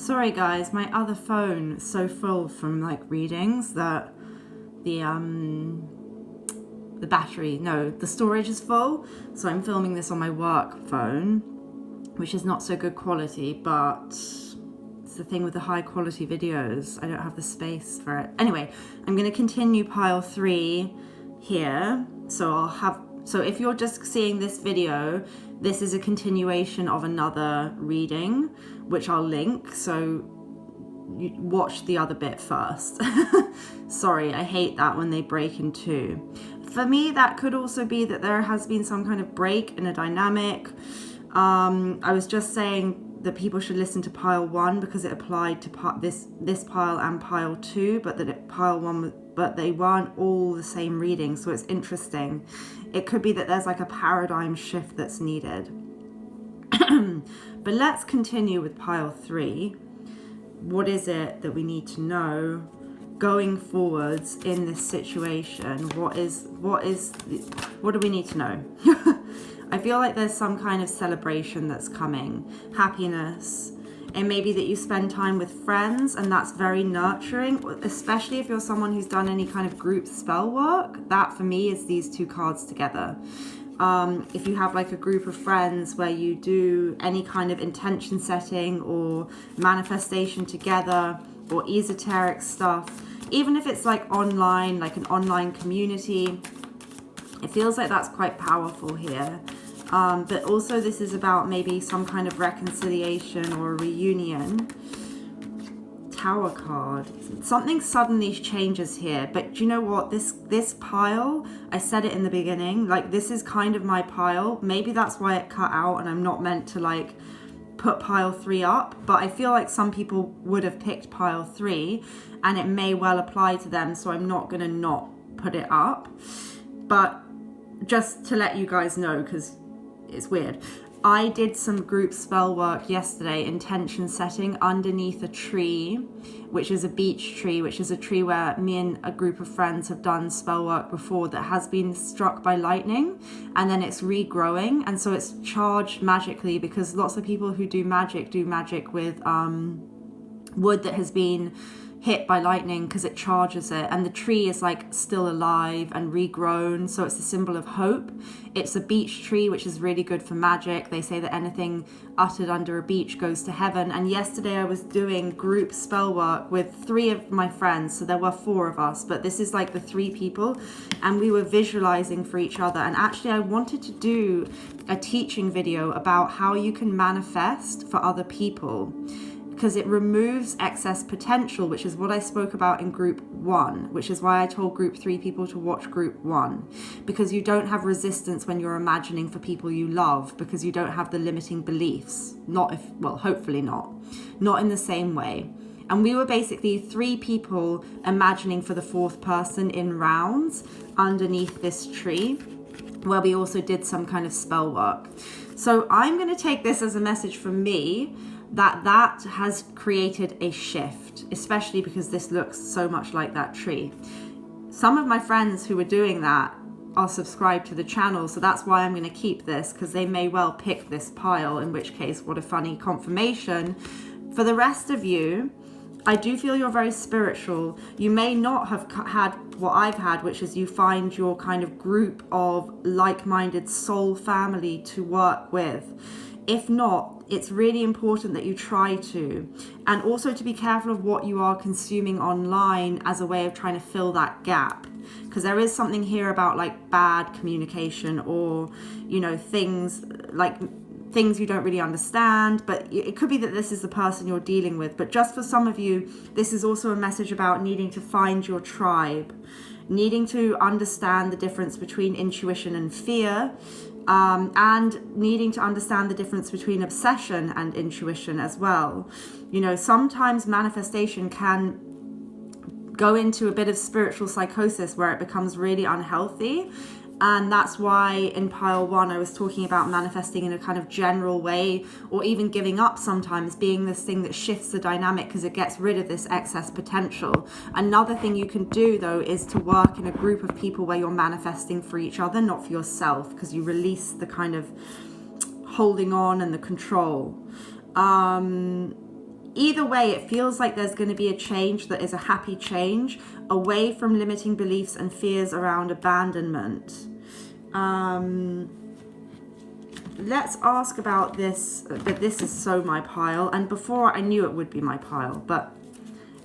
Sorry guys, my other phone is so full from like readings that the storage is full. So I'm filming this on my work phone, which is not so good quality, but it's the thing with the high quality videos. I don't have the space for it. Anyway, I'm going to continue pile 3 here. So if you're just seeing this video, this is a continuation of another reading, which I'll link. So you watch the other bit first. Sorry, I hate that when they break in two. For me, that could also be that there has been some kind of break in a dynamic. I was just saying that people should listen to pile 1 because it applied to this pile and pile 2, but but they weren't all the same reading, so it's interesting. It could be that there's like a paradigm shift that's needed. But let's continue with pile 3. What is it that we need to know going forwards in this situation? What do we need to know? I feel like there's some kind of celebration that's coming, happiness. It may be that you spend time with friends, and that's very nurturing, especially if you're someone who's done any kind of group spell work. That for me is these two cards together. If you have like a group of friends where you do any kind of intention setting or manifestation together or esoteric stuff, even if it's like online, like an online community, it feels like that's quite powerful here. But also this is about maybe some kind of reconciliation or a reunion. Tower card. Something suddenly changes here. But do you know what? This pile, I said it in the beginning, like this is kind of my pile. Maybe that's why it cut out and I'm not meant to like put pile 3 up. But I feel like some people would have picked pile 3 and it may well apply to them. So I'm not going to not put it up. But just to let you guys know, because it's weird. I did some group spell work yesterday, intention setting underneath a tree, which is a beech tree, which is a tree where me and a group of friends have done spell work before that has been struck by lightning and then it's regrowing. And so it's charged magically because lots of people who do magic with wood that has been hit by lightning because it charges it, and the tree is like still alive and regrown, so it's a symbol of hope. It's a beech tree, which is really good for magic. They say that anything uttered under a beech goes to heaven. And yesterday I was doing group spell work with 3 of my friends, so there were 4 of us, but this is like the 3 people, and we were visualizing for each other. And actually I wanted to do a teaching video about how you can manifest for other people, because it removes excess potential, which is what I spoke about in group 1, which is why I told group 3 people to watch group 1, because you don't have resistance when you're imagining for people you love, because you don't have the limiting beliefs. Hopefully not in the same way. And we were basically 3 people imagining for the 4th person in rounds underneath this tree, where we also did some kind of spell work. So I'm going to take this as a message from me that has created a shift, especially because this looks so much like that tree. Some of my friends who were doing that are subscribed to the channel, so that's why I'm going to keep this, because they may well pick this pile, in which case what a funny confirmation. For the rest of you, I do feel you're very spiritual. You may not have had what I've had, which is you find your kind of group of like-minded soul family to work with. If not, it's really important that you try to. And also to be careful of what you are consuming online as a way of trying to fill that gap. Because there is something here about like bad communication or, things you don't really understand. But it could be that this is the person you're dealing with. But just for some of you, this is also a message about needing to find your tribe, needing to understand the difference between intuition and fear, and needing to understand the difference between obsession and intuition as well. Sometimes manifestation can go into a bit of spiritual psychosis where it becomes really unhealthy. And that's why in pile 1, I was talking about manifesting in a kind of general way, or even giving up sometimes being this thing that shifts the dynamic because it gets rid of this excess potential. Another thing you can do, though, is to work in a group of people where you're manifesting for each other, not for yourself, because you release the kind of holding on and the control. either way, it feels like there's going to be a change that is a happy change away from limiting beliefs and fears around abandonment. Let's ask about this, but this is so my pile, and before I knew it would be my pile, but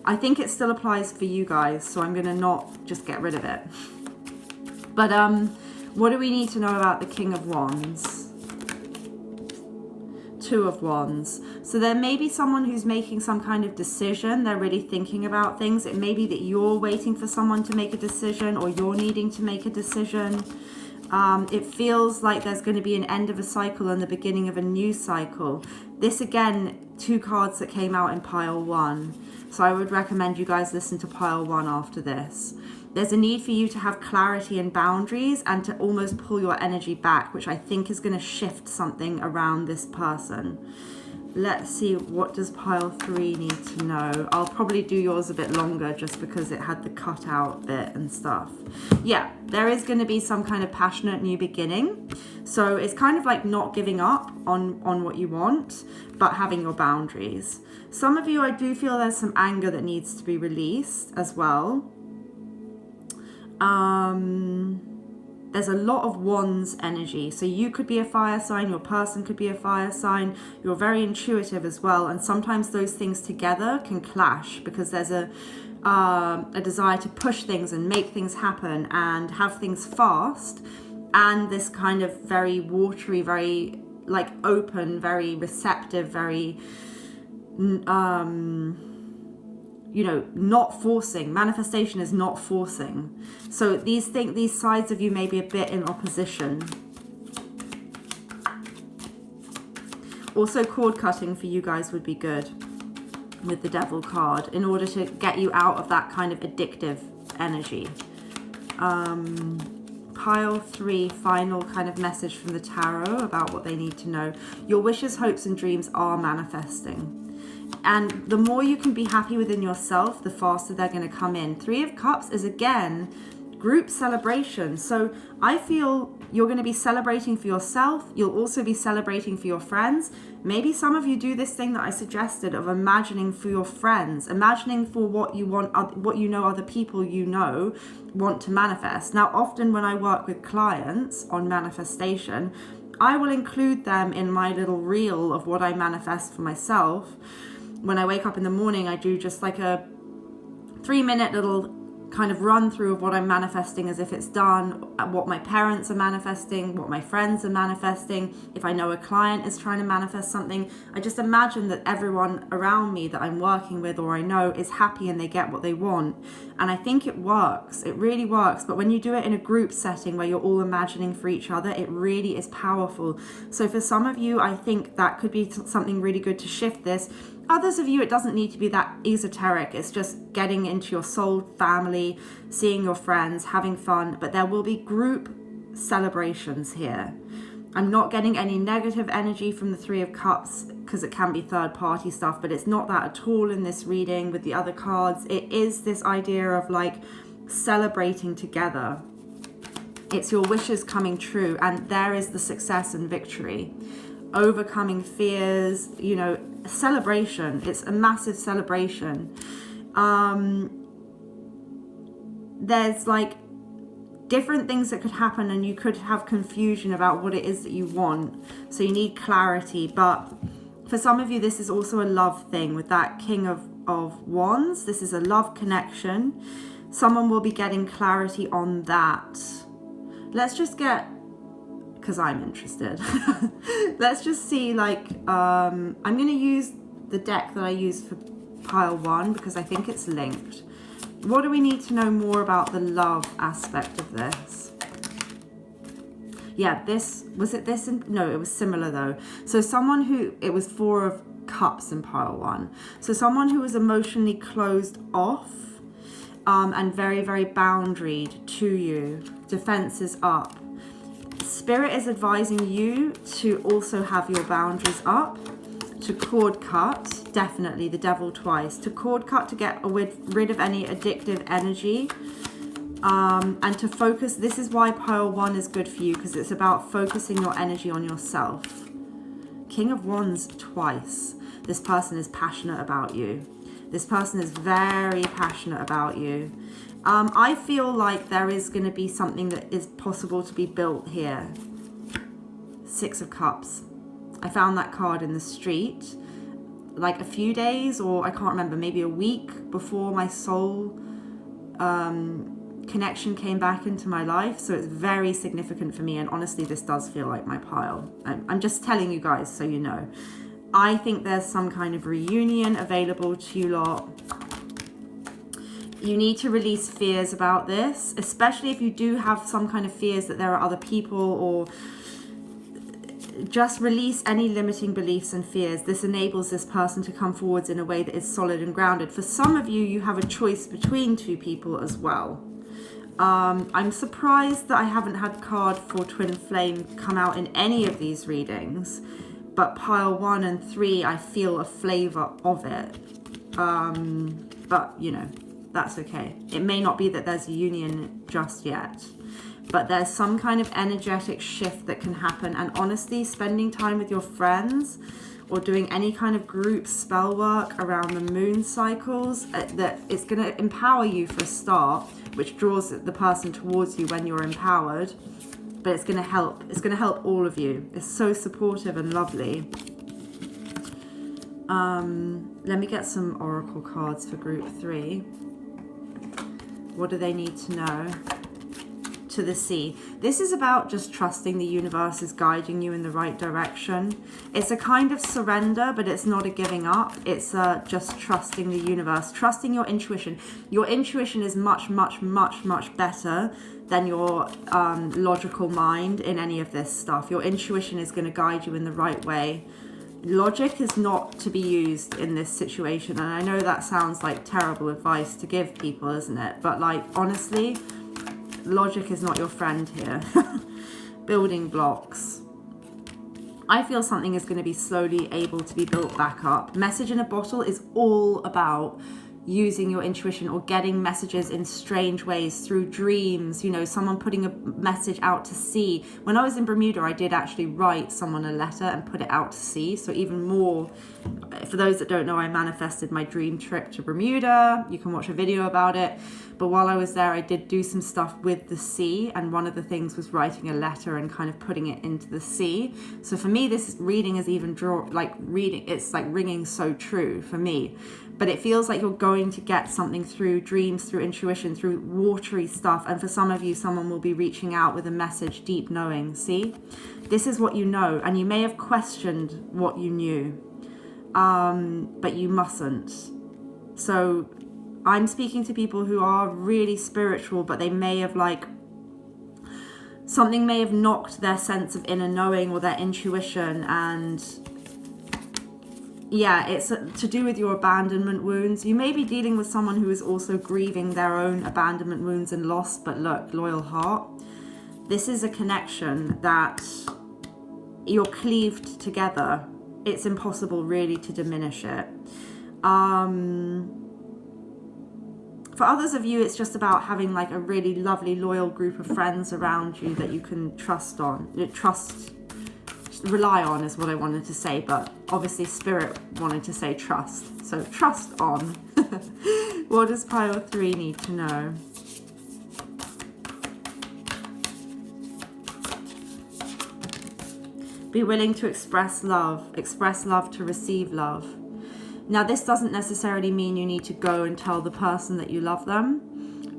I think it still applies for you guys, so I'm going to not just get rid of it. But what do we need to know about the King of Wands? Two of Wands. So there may be someone who's making some kind of decision. They're really thinking about things. It may be that you're waiting for someone to make a decision, or you're needing to make a decision. It feels like there's going to be an end of a cycle and the beginning of a new cycle. This, again, two cards that came out in pile 1. So I would recommend you guys listen to pile 1 after this. There's a need for you to have clarity and boundaries and to almost pull your energy back, which I think is going to shift something around this person. Let's see, what does pile 3 need to know? I'll probably do yours a bit longer just because it had the cutout bit and stuff. Yeah, there is going to be some kind of passionate new beginning. So it's kind of like not giving up on what you want, but having your boundaries. Some of you, I do feel there's some anger that needs to be released as well. There's a lot of Wands energy. So you could be a fire sign, your person could be a fire sign. You're very intuitive as well. And sometimes those things together can clash because there's a desire to push things and make things happen and have things fast. And this kind of very watery, very like open, very receptive, very, you know, not forcing. Manifestation is not forcing. So these sides of you may be a bit in opposition. Also, cord cutting for you guys would be good with the Devil card in order to get you out of that kind of addictive energy. Pile 3, final kind of message from the tarot about what they need to know. Your wishes, hopes, and dreams are manifesting. And the more you can be happy within yourself, the faster they're going to come in. 3 of Cups is, again, group celebration. So I feel you're going to be celebrating for yourself. You'll also be celebrating for your friends. Maybe some of you do this thing that I suggested of imagining for your friends, imagining for what you want, what you know other people you know want to manifest. Now, often when I work with clients on manifestation, I will include them in my little reel of what I manifest for myself. When I wake up in the morning, I do just like a 3-minute little kind of run through of what I'm manifesting as if it's done, what my parents are manifesting, what my friends are manifesting. If I know a client is trying to manifest something, I just imagine that everyone around me that I'm working with or I know is happy and they get what they want. And I think it works. It really works. But when you do it in a group setting where you're all imagining for each other, it really is powerful. So for some of you, I think that could be something really good to shift this. Others of you, it doesn't need to be that esoteric. It's just getting into your soul family, seeing your friends, having fun. But there will be group celebrations here. I'm not getting any negative energy from the 3 of Cups because it can be third party stuff, but it's not that at all in this reading with the other cards. It is this idea of like celebrating together. It's your wishes coming true, and there is the success and victory. Overcoming fears, you know, celebration. It's a massive celebration. There's like different things that could happen, and you could have confusion about what it is that you want. So you need clarity. But for some of you, this is also a love thing with that King of Wands. This is a love connection. Someone will be getting clarity on that. Let's just get, because I'm interested. Let's just see, like, I'm going to use the deck that I used for pile 1 because I think it's linked. What do we need to know more about the love aspect of this? Yeah, this, was it this? No, it was similar though. So someone who, it was 4 of Cups in pile 1. So someone who was emotionally closed off and very, very boundaried to you. Defenses up. Spirit is advising you to also have your boundaries up, to cord cut, definitely the Devil twice, to cord cut to get rid of any addictive energy, and to focus. This is why pile 1 is good for you, because it's about focusing your energy on yourself. King of Wands twice. This person is passionate about you. This person is very passionate about you. I feel like there is going to be something that is possible to be built here. Six of Cups. I found that card in the street like a few days, or I can't remember, maybe a week before my soul connection came back into my life. So it's very significant for me, and honestly this does feel like my pile. I'm just telling you guys so you know. I think there's some kind of reunion available to you lot. You need to release fears about this, especially if you do have some kind of fears that there are other people, or just release any limiting beliefs and fears. This enables this person to come forwards in a way that is solid and grounded. For some of you, you have a choice between two people as well. I'm surprised that I haven't had card for Twin Flame come out in any of these readings, but pile 1 and 3, I feel a flavor of it. But you know, that's okay. It may not be that there's a union just yet, but there's some kind of energetic shift that can happen. And honestly, spending time with your friends or doing any kind of group spell work around the moon cycles, that it's going to empower you for a start, which draws the person towards you when you're empowered. But it's going to help. It's going to help all of you. It's so supportive and lovely. Let me get some oracle cards for group 3. What do they need to know? To the sea. This is about just trusting the universe is guiding you in the right direction. It's a kind of surrender, but it's not a giving up. It's just trusting the universe, trusting your intuition. Your intuition is much, much, much, much better than your logical mind in any of this stuff. Your intuition is going to guide you in the right way. Logic is not to be used in this situation. And I know that sounds like terrible advice to give people, isn't it? But like, honestly, logic is not your friend here. Building blocks. I feel something is going to be slowly able to be built back up. Message in a bottle is all about using your intuition or getting messages in strange ways through dreams, you know, someone putting a message out to sea. When I was in Bermuda, I did actually write someone a letter and put it out to sea. So even more, for those that don't know, I manifested my dream trip to Bermuda. You can watch a video about it. But while I was there, I did do some stuff with the sea. And one of the things was writing a letter and kind of putting it into the sea. So for me, this reading is even it's like ringing so true for me. But it feels like you're going to get something through dreams, through intuition, through watery stuff. And for some of you, someone will be reaching out with a message, deep knowing. See, this is what you know. And you may have questioned what you knew, but you mustn't. So I'm speaking to people who are really spiritual, but they may have something may have knocked their sense of inner knowing or their intuition. And yeah, it's to do with your abandonment wounds. You may be dealing with someone who is also grieving their own abandonment wounds and loss, but look, loyal heart. This is a connection that you're cleaved together. It's impossible really to diminish it. For others of you, it's just about having like a really lovely, loyal group of friends around you that you can rely on is what I wanted to say, but obviously Spirit wanted to say trust. So trust on. What does pile 3 need to know? Be willing to express love to receive love. Now, this doesn't necessarily mean you need to go and tell the person that you love them,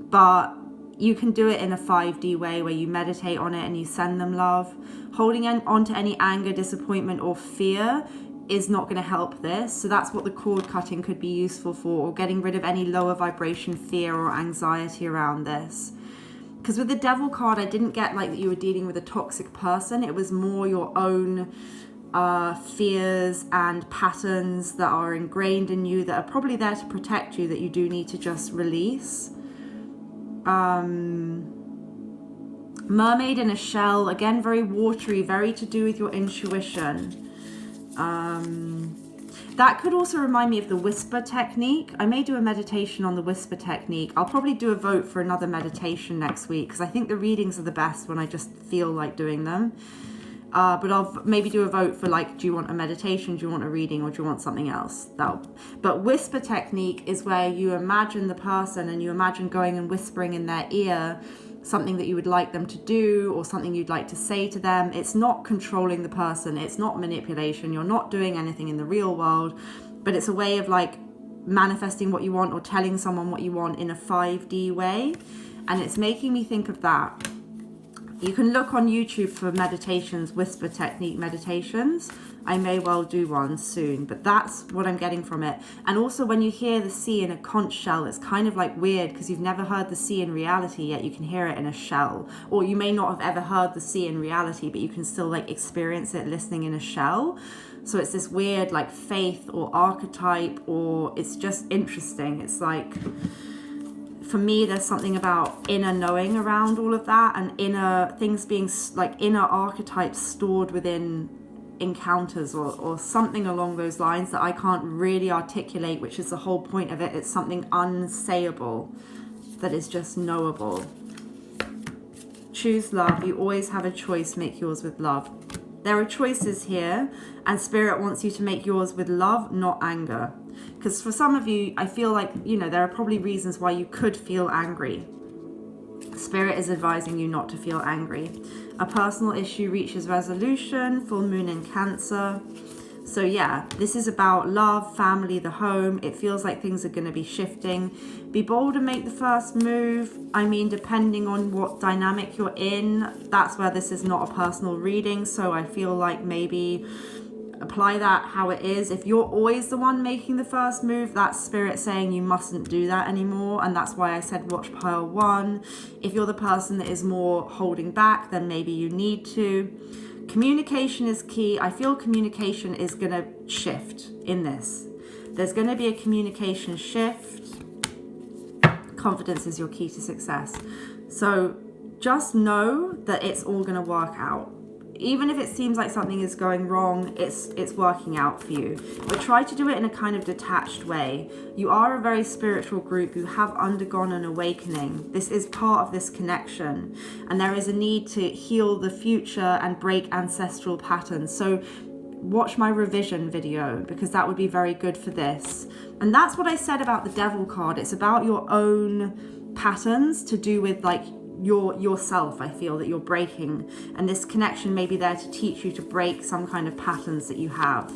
but you can do it in a 5D way where you meditate on it and you send them love. Holding on to any anger, disappointment, or fear is not going to help this. So that's what the cord cutting could be useful for, or getting rid of any lower vibration fear or anxiety around this. Because with the Devil card, I didn't get like that you were dealing with a toxic person. It was more your own fears and patterns that are ingrained in you that are probably there to protect you, that you do need to just release. Mermaid in a shell, again, very watery, very to do with your intuition. That could also remind me of the whisper technique. I may do a meditation on the whisper technique. I'll probably do a vote for another meditation next week, because I think the readings are the best when I just feel like doing them. But I'll maybe do a vote for like, do you want a meditation, do you want a reading, or do you want something else? But whisper technique is where you imagine the person and you imagine going and whispering in their ear something that you would like them to do or something you'd like to say to them. It's not controlling the person. It's not manipulation. You're not doing anything in the real world, but it's a way of like manifesting what you want or telling someone what you want in a 5D way. And it's making me think of that. You can look on YouTube for meditations, whisper technique meditations. I may well do one soon, but that's what I'm getting from it. And also when you hear the sea in a conch shell, it's kind of like weird because you've never heard the sea in reality, yet you can hear it in a shell. Or you may not have ever heard the sea in reality, but you can still like experience it listening in a shell. So it's this weird like faith or archetype, or it's just interesting. It's like, for me, there's something about inner knowing around all of that, and inner things being like inner archetypes stored within encounters or something along those lines that I can't really articulate, which is the whole point of it. It's something unsayable that is just knowable. Choose love. You always have a choice. Make yours with love. There are choices here, and Spirit wants you to make yours with love, not anger. Because for some of you, I feel like, you know, there are probably reasons why you could feel angry. Spirit is advising you not to feel angry. A personal issue reaches resolution, full moon in Cancer. So yeah, this is about love, family, the home. It feels like things are going to be shifting. Be bold and make the first move. I mean, depending on what dynamic you're in, that's where this is not a personal reading. So I feel like maybe apply that how it is. If you're always the one making the first move, that's Spirit saying you mustn't do that anymore. And that's why I said watch pile 1. If you're the person that is more holding back, then maybe you need to. Communication is key. I feel communication is going to shift in this. There's going to be a communication shift. Confidence is your key to success. So just know that it's all going to work out. Even if it seems like something is going wrong, it's working out for you. But try to do it in a kind of detached way. You are a very spiritual group. You have undergone an awakening. This is part of this connection. And there is a need to heal the future and break ancestral patterns. So watch my revision video, because that would be very good for this. And that's what I said about the Devil card. It's about your own patterns to do with like yourself. I feel that you're breaking, and this connection may be there to teach you to break some kind of patterns that you have.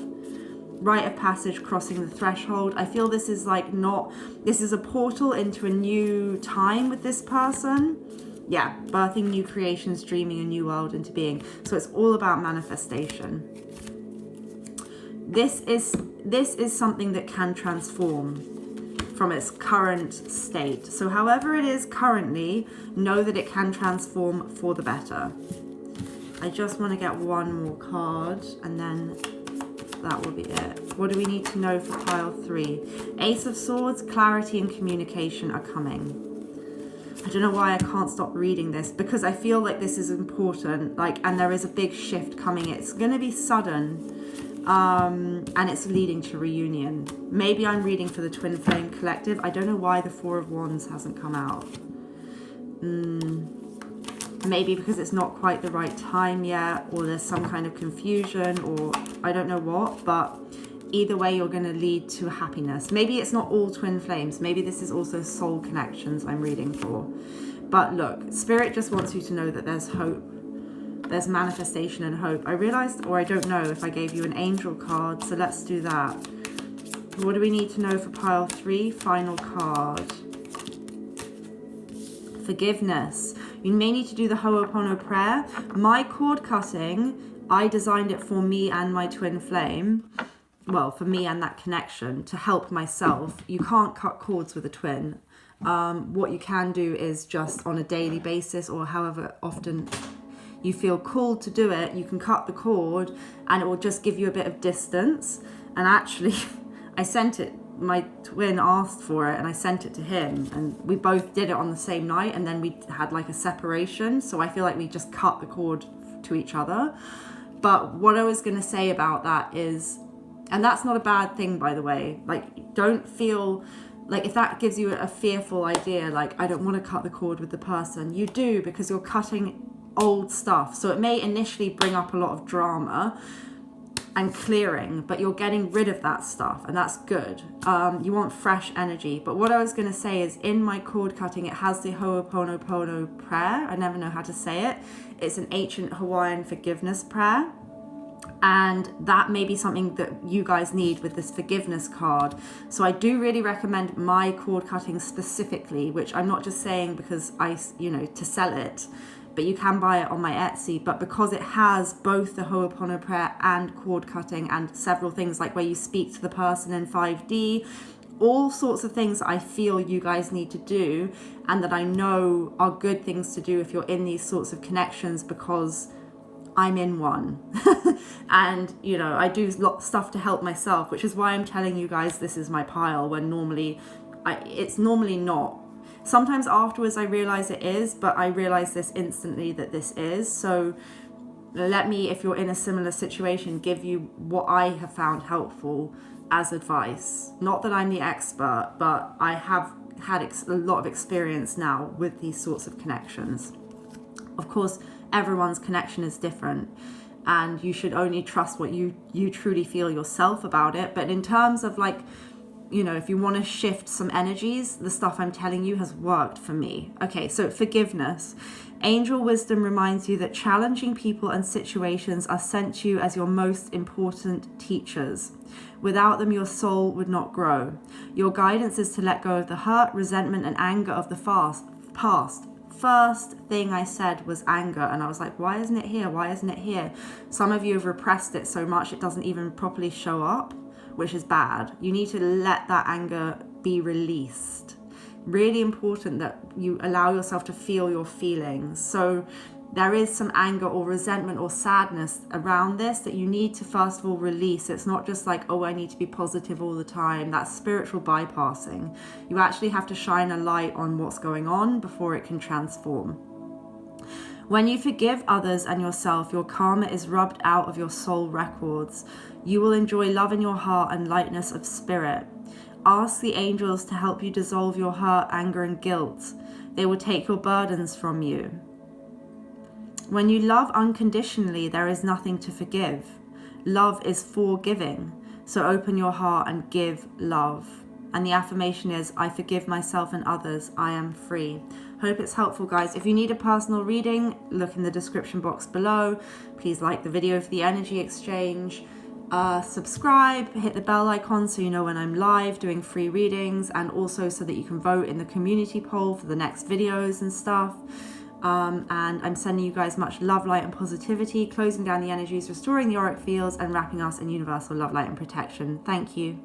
Rite of passage, crossing the threshold. I feel this is like this is a portal into a new time with this person. Yeah, birthing new creations, dreaming a new world into being. So it's all about manifestation. This is something that can transform from its current state. So however it is currently, know that it can transform for the better. I just want to get one more card and then that will be it. What do we need to know for pile 3? Ace of Swords, clarity and communication are coming. I don't know why I can't stop reading this, because I feel like this is important, and there is a big shift coming. It's going to be sudden. And it's leading to reunion. Maybe I'm reading for the Twin Flame Collective. I don't know why the Four of Wands hasn't come out. Maybe because it's not quite the right time yet, or there's some kind of confusion, or I don't know what, but either way you're going to lead to happiness. Maybe it's not all twin flames. Maybe this is also soul connections I'm reading for. But look, Spirit just wants you to know that there's hope. There's manifestation and hope. I realized, or I don't know if I gave you an angel card, so let's do that. What do we need to know for pile 3? Final card. Forgiveness. You may need to do the Ho'opono prayer. My cord cutting, I designed it for me and my twin flame. Well, for me and that connection, to help myself. You can't cut cords with a twin. What you can do is just on a daily basis, or however often you feel called to do it, you can cut the cord and it will just give you a bit of distance. And actually, I sent it, my twin asked for it and I sent it to him, and we both did it on the same night, and then we had like a separation. So I feel like we just cut the cord to each other. But what I was going to say about that is, and that's not a bad thing, by the way, like don't feel like if that gives you a fearful idea, like I don't want to cut the cord with the person. You do, because you're cutting old stuff. So it may initially bring up a lot of drama and clearing, but you're getting rid of that stuff, and that's good. You want fresh energy. But what I was going to say is, in my cord cutting, it has the Ho'oponopono prayer. I never know how to say it. It's an ancient Hawaiian forgiveness prayer, and that may be something that you guys need with this forgiveness card. So I do really recommend my cord cutting specifically, which I'm not just saying because to sell it, but you can buy it on my Etsy. But because it has both the Ho'opono prayer and cord cutting and several things like where you speak to the person in 5D, all sorts of things that I feel you guys need to do and that I know are good things to do if you're in these sorts of connections, because I'm in one. And I do stuff to help myself, which is why I'm telling you guys this is my pile, when normally it's normally not. Sometimes afterwards I realize it is, but I realize this instantly that this is. So let me, if you're in a similar situation, give you what I have found helpful as advice. Not that I'm the expert, but I have had a lot of experience now with these sorts of connections. Of course, everyone's connection is different, and you should only trust what you truly feel yourself about it. But in terms of if you want to shift some energies, the stuff I'm telling you has worked for me. Okay, so forgiveness. Angel wisdom reminds you that challenging people and situations are sent to you as your most important teachers. Without them, your soul would not grow. Your guidance is to let go of the hurt, resentment, and anger of the past. First thing I said was anger, and I was like, why isn't it here? Why isn't it here? Some of you have repressed it so much it doesn't even properly show up, which is bad. You need to let that anger be released. Really important that you allow yourself to feel your feelings. So there is some anger or resentment or sadness around this that you need to first of all release. It's not just like, oh, I need to be positive all the time. That's spiritual bypassing. You actually have to shine a light on what's going on before it can transform. When you forgive others and yourself, your karma is rubbed out of your soul records. You will enjoy love in your heart and lightness of spirit. Ask the angels to help you dissolve your hurt, anger, and guilt. They will take your burdens from you. When you love unconditionally, there is nothing to forgive. Love is forgiving. So open your heart and give love. And the affirmation is, I forgive myself and others. I am free. Hope it's helpful, guys. If you need a personal reading, look in the description box below. Please like the video for the energy exchange. Subscribe, hit the bell icon so you know when I'm live doing free readings, and also so that you can vote in the community poll for the next videos and stuff. And I'm sending you guys much love, light, and positivity, closing down the energies, restoring the auric fields, and wrapping us in universal love, light, and protection. Thank you.